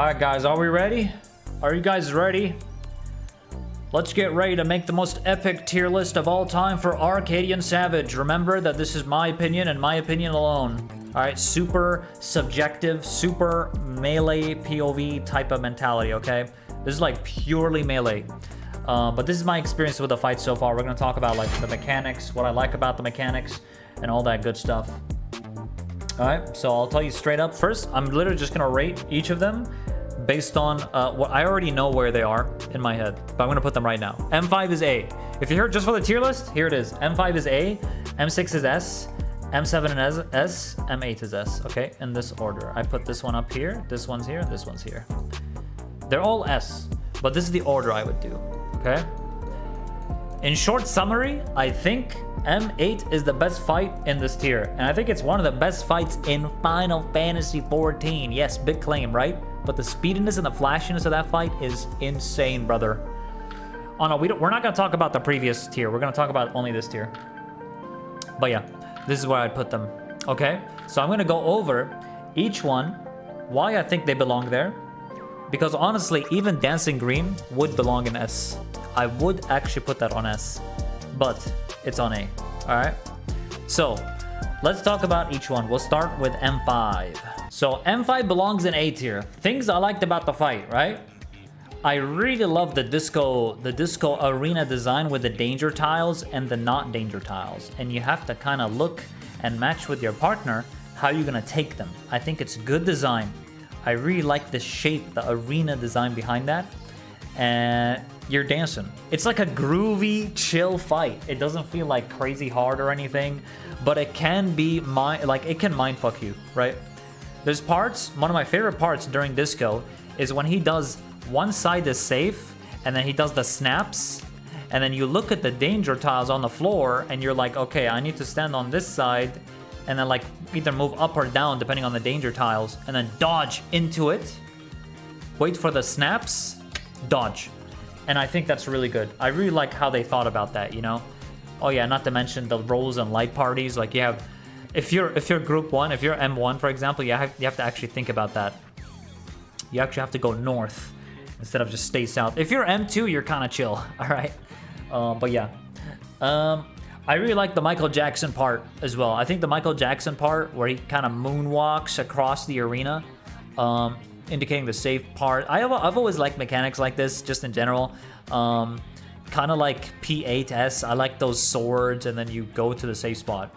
Alright guys, are we ready? Are you guys ready? Let's get ready to make the most epic tier list of all time for Arcadion Savage. Remember that this is my opinion and my opinion alone. Alright, super subjective, super melee POV type of mentality, okay? This is like purely melee. But this is my experience with the fight so far. We're going to talk about like the mechanics, what I like about the mechanics, and all that good stuff. Alright, so I'll tell you straight up. First, I'm literally just going to rate each of them based on what I already know where they are in my head. But I'm going to put them right now. M5 is A. If you're here just for the tier list, here it is. M5 is A, M6 is S, M7 is S, M8 is S. Okay, in this order. I put this one up here, this one's here, this one's here. They're all S, but this is the order I would do. Okay? In short summary, I think M8 is the best fight in this tier. And I think it's one of the best fights in Final Fantasy XIV. Yes, big claim, right? But the speediness and the flashiness of that fight is insane, brother. Oh no, we're not going to talk about the previous tier. We're going to talk about only this tier. But yeah, this is where I'd put them. Okay? So I'm going to go over each one, why I think they belong there. Because honestly, even Dancing Green would belong in S. I would actually put that on S. But it's on A. Alright? So, let's talk about each one. We'll start with M5. So, M5 belongs in A tier. Things I liked about the fight, right? I really love the disco arena design with the danger tiles and the not danger tiles. And you have to kind of look and match with your partner how you're going to take them. I think it's good design. I really like the shape, the arena design behind that. And you're dancing. It's like a groovy, chill fight. It doesn't feel like crazy hard or anything, but it can be it can mindfuck you, right? There's parts, one of my favorite parts during disco is when he does one side is safe, and then he does the snaps, and then you look at the danger tiles on the floor, and you're like, okay, I need to stand on this side, and then like either move up or down depending on the danger tiles, and then dodge into it, wait for the snaps, dodge. And I think that's really good. I really like how they thought about that, you know? Oh yeah, not to mention the roles and light parties. Like you have, if you're group 1, if you're M1 for example, you have to actually think about that. You actually have to go north instead of just stay south. If you're M2, you're kind of chill, all right? But yeah. I really like the Michael Jackson part as well. I think the Michael Jackson part where he kind of moonwalks across the arena, indicating the safe part. I've always liked mechanics like this, just in general. Kind of like P8S. I like those swords, and then you go to the safe spot.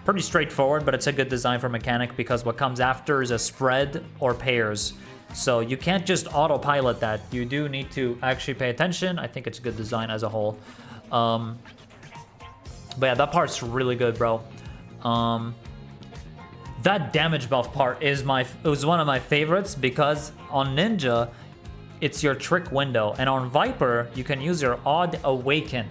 Pretty straightforward, but it's a good design for mechanic because what comes after is a spread or pairs. So you can't just autopilot that. You do need to actually pay attention. I think it's a good design as a whole. But yeah, that part's really good, bro. That damage buff part is was one of my favorites because on Ninja, it's your trick window. And on Viper, you can use your Odd Awaken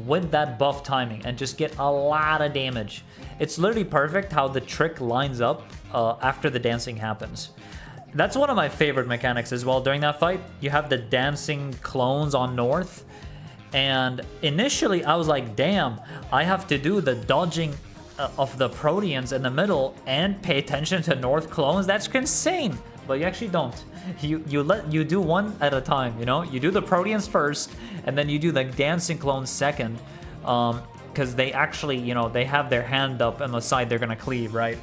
with that buff timing and just get a lot of damage. It's literally perfect how the trick lines up after the dancing happens. That's one of my favorite mechanics as well during that fight. You have the dancing clones on North. And initially, I was like, damn, I have to do the dodging of the Proteans in the middle and pay attention to North clones. That's insane. But you actually don't. You do one at a time, you know? You do the Proteans first, and then you do the dancing clones second. Because they actually, you know, they have their hand up on the side they're going to cleave, right?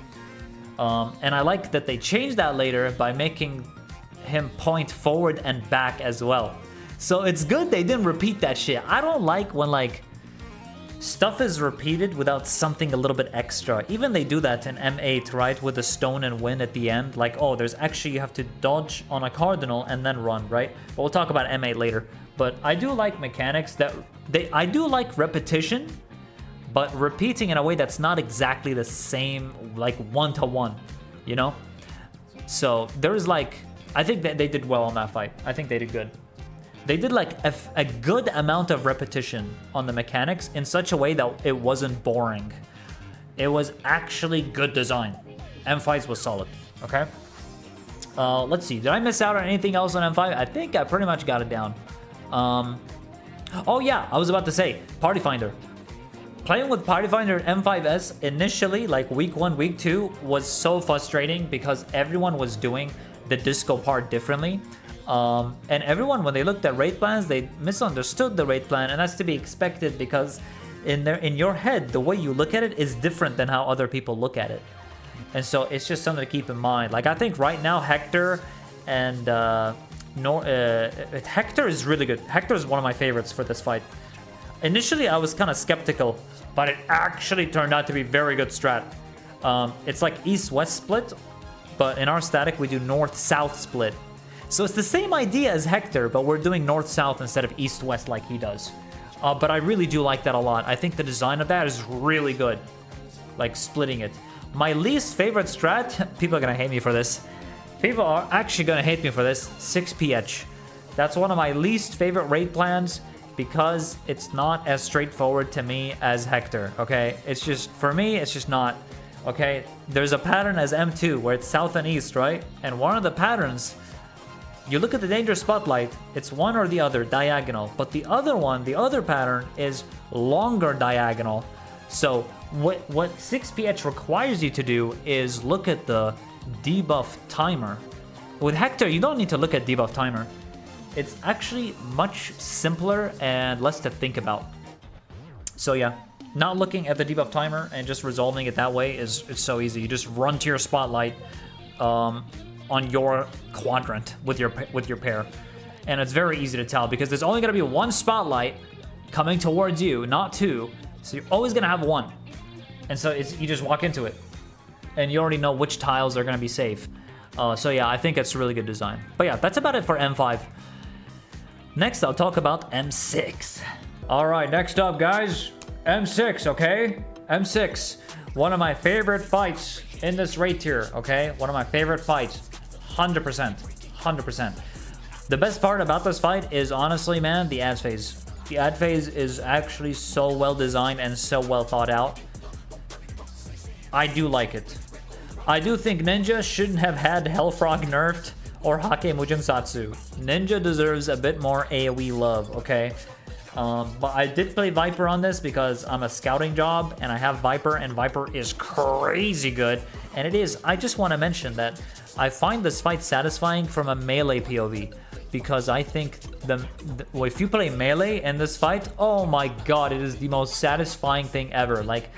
And I like that they changed that later by making him point forward and back as well. So it's good they didn't repeat that shit. I don't like when like stuff is repeated without something a little bit extra. Even they do that in M8, right? With the stone and wind at the end. Like, oh, there's actually, you have to dodge on a cardinal and then run, right? But we'll talk about M8 later. But I do like mechanics that I do like repetition, but repeating in a way that's not exactly the same, like one-to-one, you know? So there's like, I think that they did well on that fight. I think they did good. They did like a good amount of repetition on the mechanics in such a way that it wasn't boring. It was actually good design. M5's was solid, okay? Let's see, did I miss out on anything else on M5? I think I pretty much got it down. Oh yeah, I was about to say, Party Finder. Playing with Party Finder M5S initially, like week 1, week 2, was so frustrating because everyone was doing the disco part differently. And everyone, when they looked at rate plans, they misunderstood the rate plan, and that's to be expected because in your head, the way you look at it is different than how other people look at it. And so it's just something to keep in mind. Like, I think right now Hector and Hector is really good. Hector is one of my favorites for this fight. Initially, I was kind of skeptical, but it actually turned out to be very good strat. It's like East-West split, but in our static, we do North-South split. So it's the same idea as Hector, but we're doing North-South instead of East-West like he does. But I really do like that a lot. I think the design of that is really good. Like, splitting it. My least favorite strat, people are going to hate me for this. People are actually going to hate me for this, 6ph. That's one of my least favorite rate plans because it's not as straightforward to me as Hector, okay? It's just, for me, it's just not, okay? There's a pattern as M2 where it's south and east, right? And one of the patterns, you look at the danger spotlight, it's one or the other, diagonal. But the other one, the other pattern is longer diagonal. So what 6ph requires you to do is look at the debuff timer. With Hector, you don't need to look at debuff timer. It's actually much simpler and less to think about. So yeah, not looking at the debuff timer and just resolving it that way it's so easy. You just run to your spotlight on your quadrant with your pair, and it's very easy to tell because there's only going to be one spotlight coming towards you, not two. So you're always going to have one, and so you just walk into it, and you already know which tiles are going to be safe. So yeah, I think it's a really good design. But yeah, that's about it for M5. Next, I'll talk about M6. All right, next up, guys, M6, okay? M6, one of my favorite fights in this rate tier, okay? One of my favorite fights, 100%, 100%. The best part about this fight is, honestly, man, the ad phase. The ad phase is actually so well designed and so well thought out. I do like it. I do think Ninja shouldn't have had Hellfrog nerfed or Hake Mujinsatsu. Ninja deserves a bit more AoE love, okay? But I did play Viper on this because I'm a scouting job and I have Viper, and Viper is crazy good. And it is, I just want to mention that I find this fight satisfying from a melee POV because I think if you play melee in this fight, oh my god, it is the most satisfying thing ever. Like,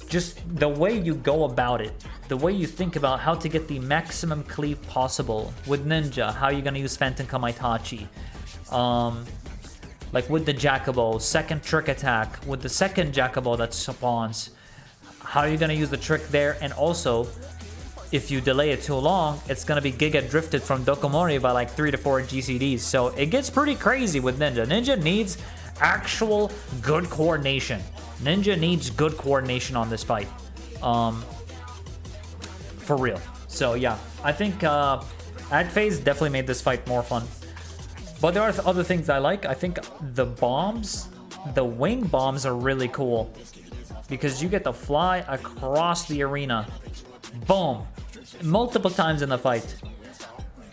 just the way you go about it, the way you think about how to get the maximum cleave possible with Ninja, how you're gonna use Phantom Kamaitachi, like with the Jacobo, second trick attack, with the second Jacobo that spawns, how are you gonna use the trick there, and also, if you delay it too long, it's gonna be Giga drifted from Dokomori by like 3 to 4 GCDs, so it gets pretty crazy with Ninja. Ninja needs actual good coordination. Ninja needs good coordination on this fight. For real. So yeah, I think ad phase definitely made this fight more fun. But there are other things I like. I think the bombs, the wing bombs are really cool because you get to fly across the arena. Boom. Multiple times in the fight.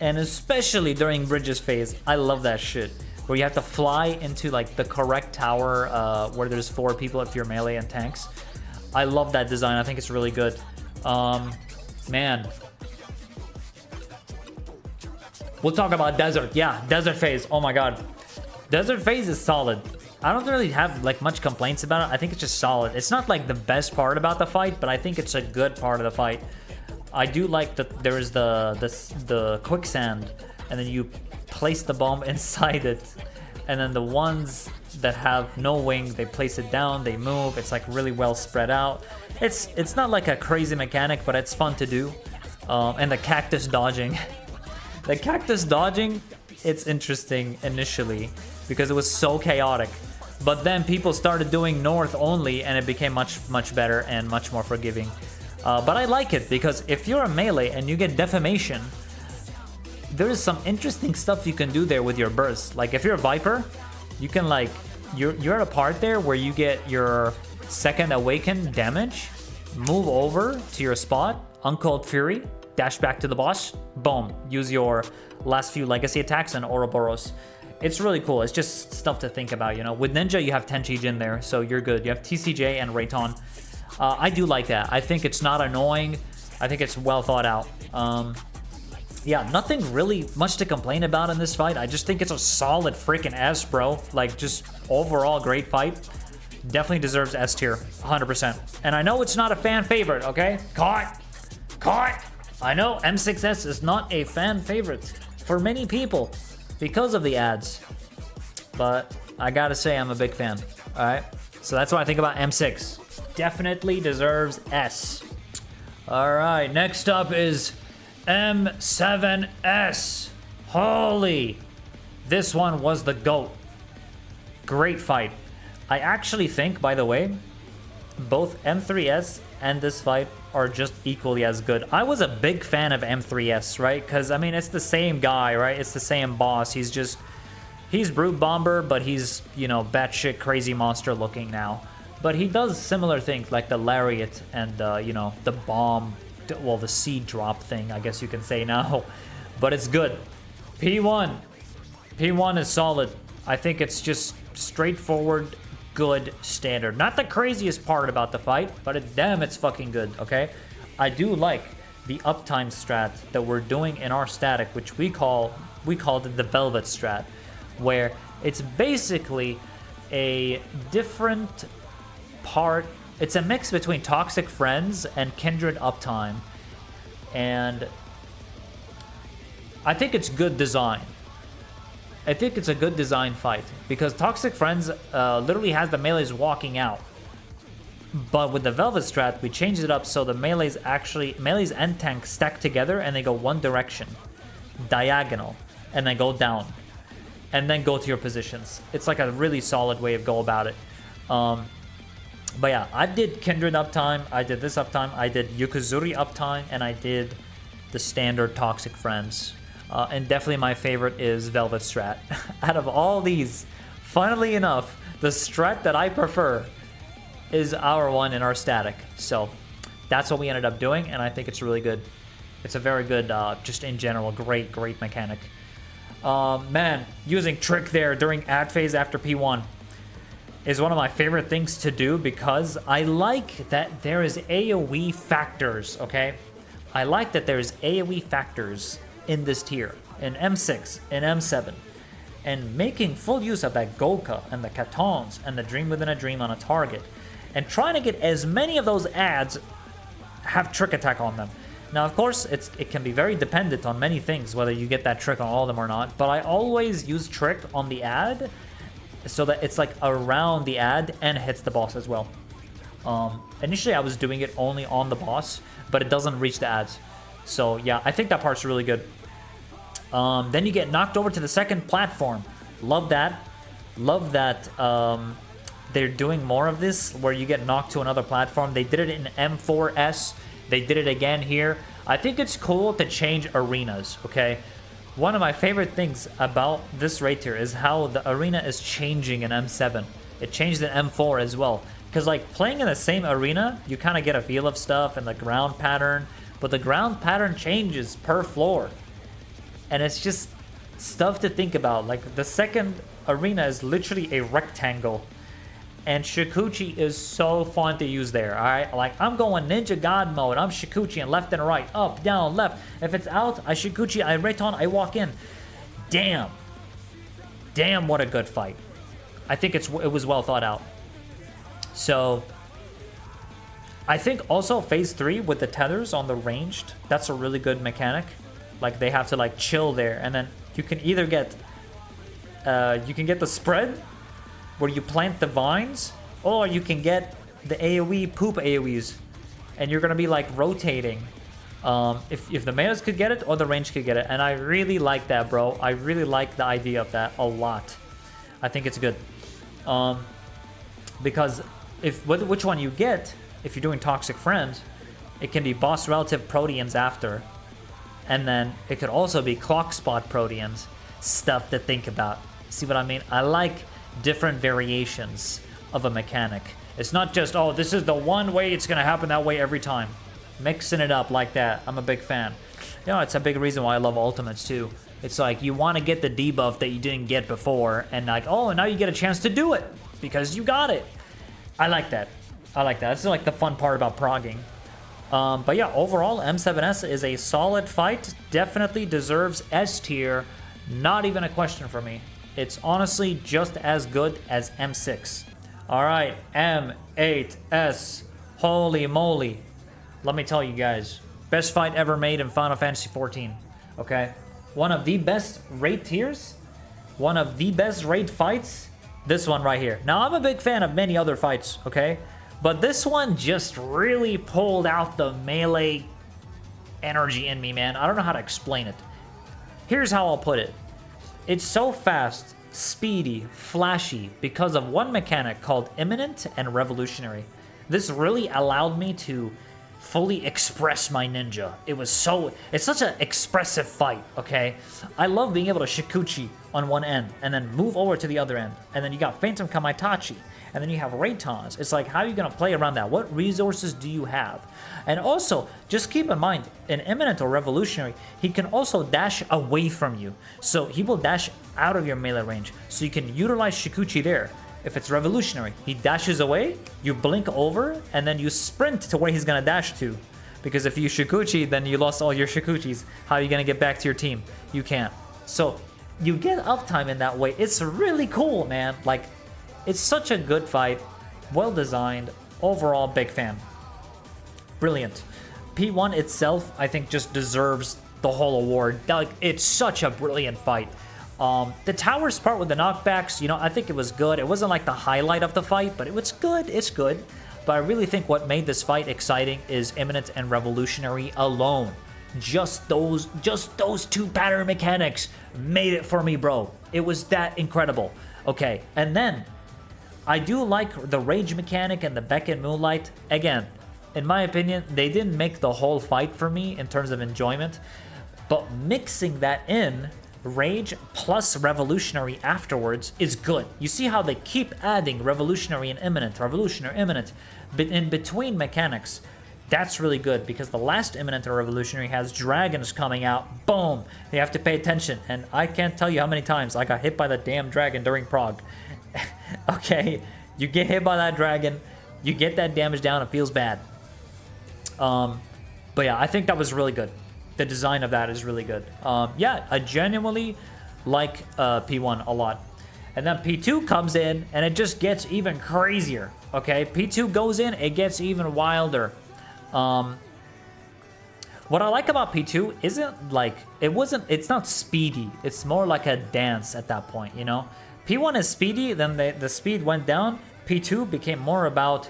And especially during Bridges phase. I love that shit. Where you have to fly into like the correct tower where there's 4 people if you're melee and tanks. I love that design. I think it's really good. Man. We'll talk about Desert. Yeah, Desert phase. Oh my god. Desert phase is solid. I don't really have like much complaints about it. I think it's just solid. It's not like the best part about the fight, but I think it's a good part of the fight. I do like that there is the quicksand, and then you place the bomb inside it, and then the ones that have no wing, they place it down, they move. It's like really well spread out. It's not like a crazy mechanic, but it's fun to do. And the cactus dodging. The cactus dodging, it's interesting initially because it was so chaotic. But then people started doing north only, and it became much better and much more forgiving. But I like it because if you're a melee and you get defamation, there is some interesting stuff you can do there with your bursts. Like if you're a Viper, you can like, you're at a part there where you get your second awaken damage, move over to your spot, Uncalled Fury, dash back to the boss, boom, use your last few legacy attacks and Ouroboros. It's really cool. It's just stuff to think about, you know. With Ninja, you have Tenchi Jin there, so you're good. You have TCJ and Rayton. I do like that. I think it's not annoying. I think it's well thought out. Yeah, nothing really much to complain about in this fight. I just think it's a solid freaking S, bro. Like, just overall great fight. Definitely deserves S tier, 100%. And I know it's not a fan favorite, okay? Caught! Caught! I know M6S is not a fan favorite for many people because of the ads. But I gotta say I'm a big fan, alright? So that's what I think about M6. Definitely deserves S. Alright, next up is M7S. Holy. This one was the GOAT. Great fight. I actually think, by the way, both M3S and this fight are just equally as good. I was a big fan of M3S, right? Because, I mean, it's the same guy, right? It's the same boss. He's Brute Bomber, but he's, you know, batshit crazy monster looking now. But he does similar things like the Lariat and, you know, the bomb, well, the seed drop thing, I guess you can say now. But it's good. P1. P1 is solid. I think it's just straightforward, good standard. Not the craziest part about the fight, but damn, it's fucking good, okay? I do like the uptime strat that we're doing in our static, which we called it the Velvet strat, where it's basically a different part. It's a mix between Toxic Friends and Kindred uptime, and I think it's good design. I think it's a good design fight because Toxic Friends literally has the melees walking out, but with the Velvet strat we changed it up so the melees and tank stack together and they go one direction, diagonal, and then go down, and then go to your positions. It's like a really solid way of go about it. But yeah, I did Kindred uptime, I did this uptime, I did Yukazuri uptime, and I did the standard Toxic Friends. And definitely my favorite is Velvet strat. Out of all these, funnily enough, the strat that I prefer is our one in our static. So that's what we ended up doing, and I think it's really good. It's a very good, just in general, great mechanic. Man, using Trick there during ad phase after P1 is one of my favorite things to do because I like that there is AoE factors, okay? I like that there's AoE factors in this tier, in M6, in M7, and making full use of that Goka and the Katons and the Dream Within a Dream on a target, and trying to get as many of those ads have Trick Attack on them. Now, of course, it can be very dependent on many things, whether you get that trick on all of them or not, but I always use Trick on the ad so that it's like around the ad and hits the boss as well. Initially, I was doing it only on the boss, but it doesn't reach the ads. So yeah, I think that part's really good. Then you get knocked over to the second platform. Love that. Love that they're doing more of this, where you get knocked to another platform. They did it in M4S. They did it again here. I think it's cool to change arenas, okay? One of my favorite things about this right here is how the arena is changing in M7. It changed in M4 as well. Because like playing in the same arena, you kind of get a feel of stuff and the ground pattern. But the ground pattern changes per floor. And it's just stuff to think about. Like, the second arena is literally a rectangle. And Shikuchi is so fun to use there, alright? Like, I'm going Ninja God mode. I'm Shikuchi and left and right. Up, down, left. If it's out, I Shikuchi, I Reton, I walk in. Damn. Damn, what a good fight. I think it was well thought out. So I think also phase 3 with the tethers on the ranged, that's a really good mechanic. Like, they have to like chill there, and then you can either get the spread where you plant the vines, or you can get the AoE poop AoEs, and you're gonna be like rotating. If the metas could get it or the range could get it, and I really like that, bro. I really like the idea of that a lot. I think it's good, because which one you get. If you're doing Toxic Friends, it can be boss relative Proteans after. And then it could also be clock spot Proteans. Stuff to think about. See what I mean? I like different variations of a mechanic. It's not just, oh, this is the one way it's going to happen that way every time. Mixing it up like that. I'm a big fan. You know, it's a big reason why I love Ultimates too. It's like you want to get the debuff that you didn't get before. And like, oh, now you get a chance to do it. Because you got it. I like that. I like that. That's like the fun part about progging. But yeah, overall, M7S is a solid fight. Definitely deserves S tier. Not even a question for me. It's honestly just as good as M6. Alright, M8S. Holy moly. Let me tell you guys. Best fight ever made in Final Fantasy XIV. Okay? One of the best raid tiers. One of the best raid fights. This one right here. Now, I'm a big fan of many other fights, okay? But this one just really pulled out the melee energy in me, man. I don't know how to explain it. Here's how I'll put it. It's so fast, speedy, flashy because of one mechanic called Imminent and Revolutionary. This really allowed me to fully express my ninja. It's such an expressive fight, okay? I love being able to Shikuchi on one end and then move over to the other end. And then you got Phantom Kamaitachi. And then you have Raitons. It's like, how are you going to play around that? What resources do you have? And also, just keep in mind, in Imminent or Revolutionary, he can also dash away from you. So he will dash out of your melee range. So you can utilize Shikuchi there. If it's Revolutionary, he dashes away, you blink over, and then you sprint to where he's going to dash to. Because if you Shikuchi, then you lost all your Shikuchis. How are you going to get back to your team? You can't. So you get uptime in that way. It's really cool, man. Like, it's such a good fight, well designed, overall big fan. Brilliant. P1 itself, I think, just deserves the whole award. Like, it's such a brilliant fight. The towers part with the knockbacks, you know, I think it was good. It wasn't like the highlight of the fight, but it was good. It's good. But I really think what made this fight exciting is Imminent and Revolutionary alone. Just those two pattern mechanics made it for me, bro. It was that incredible. Okay, and then I do like the Rage mechanic and the Beckett Moonlight. Again, in my opinion, they didn't make the whole fight for me in terms of enjoyment. But mixing that in, Rage plus Revolutionary afterwards, is good. You see how they keep adding Revolutionary and Imminent, Revolutionary, Imminent, but in between mechanics. That's really good because the last Imminent or Revolutionary has dragons coming out. Boom! You have to pay attention. And I can't tell you how many times I got hit by the damn dragon during Prague. Okay, you get hit by that dragon, you get that damage down, it feels bad. But yeah, I think that was really good. The design of that is really good. Yeah, I genuinely like P1 a lot. And then P2 comes in, and it just gets even crazier. Okay, P2 goes in, it gets even wilder. What I like about P2 isn't like, it's not speedy. It's more like a dance at that point, you know? P1 is speedy, then the speed went down. P2 became more about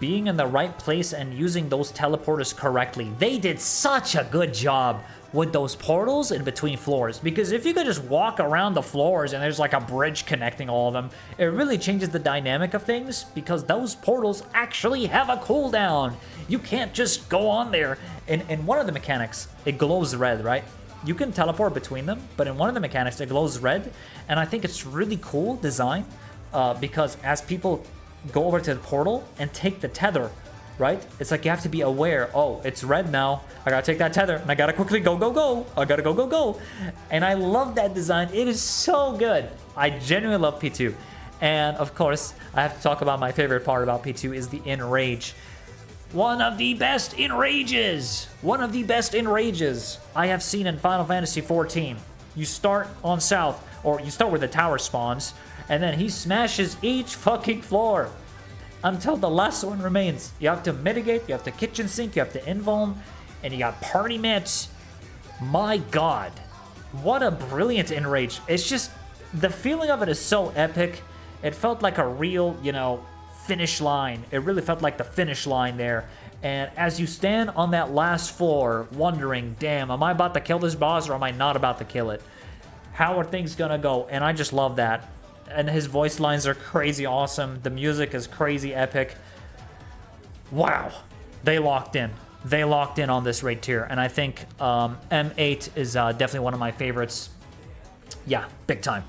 being in the right place and using those teleporters correctly. They did such a good job with those portals in between floors, because if you could just walk around the floors and there's like a bridge connecting all of them, it really changes the dynamic of things, because those portals actually have a cooldown. You can't just go on there. In one of the mechanics, it glows red, right? You can teleport between them, but in one of the mechanics, it glows red, and I think it's really cool design, because as people go over to the portal and take the tether, right? It's like you have to be aware, oh, it's red now, I gotta take that tether, and I gotta quickly go, I gotta go. And I love that design. It is so good. I genuinely love P2. And of course, I have to talk about my favorite part about P2 is the Enrage. One of the best Enrages! One of the best Enrages I have seen in Final Fantasy XIV. You start on South, or you start where the tower spawns, and then he smashes each fucking floor until the last one remains. You have to mitigate, you have to kitchen sink, you have to invuln, and you got party mats. My god, what a brilliant Enrage. It's just, the feeling of it is so epic. It felt like a real, you know, finish line. It really felt like the finish line there. And as you stand on that last floor, wondering, damn, am I about to kill this boss or am I not about to kill it? How are things gonna go? And I just love that. And his voice lines are crazy awesome. The music is crazy epic. Wow. They locked in. They locked in on this raid tier. And I think M8 is definitely one of my favorites. Yeah, big time.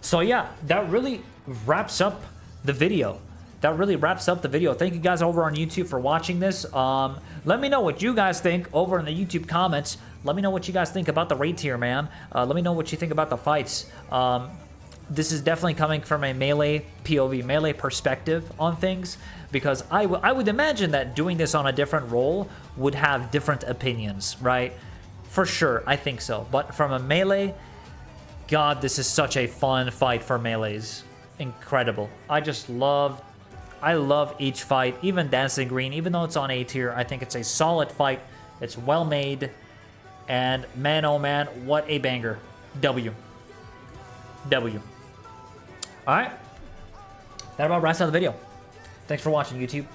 So yeah, that really wraps up the video. That really wraps up the video. Thank you guys over on YouTube for watching this. Let me know what you guys think over in the YouTube comments. Let me know what you guys think about the raid tier, man. Let me know what you think about the fights. this is definitely coming from a melee POV, melee perspective on things, because I would imagine that doing this on a different role would have different opinions, right? For sure, I think so. But from a melee, God, this is such a fun fight for melees. Incredible. I love each fight, even Dancing Green, even though it's on A tier. I think it's a solid fight. It's well made. And man, oh man, what a banger. W. Alright. That about wraps up the video. Thanks for watching, YouTube.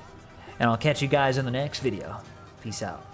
And I'll catch you guys in the next video. Peace out.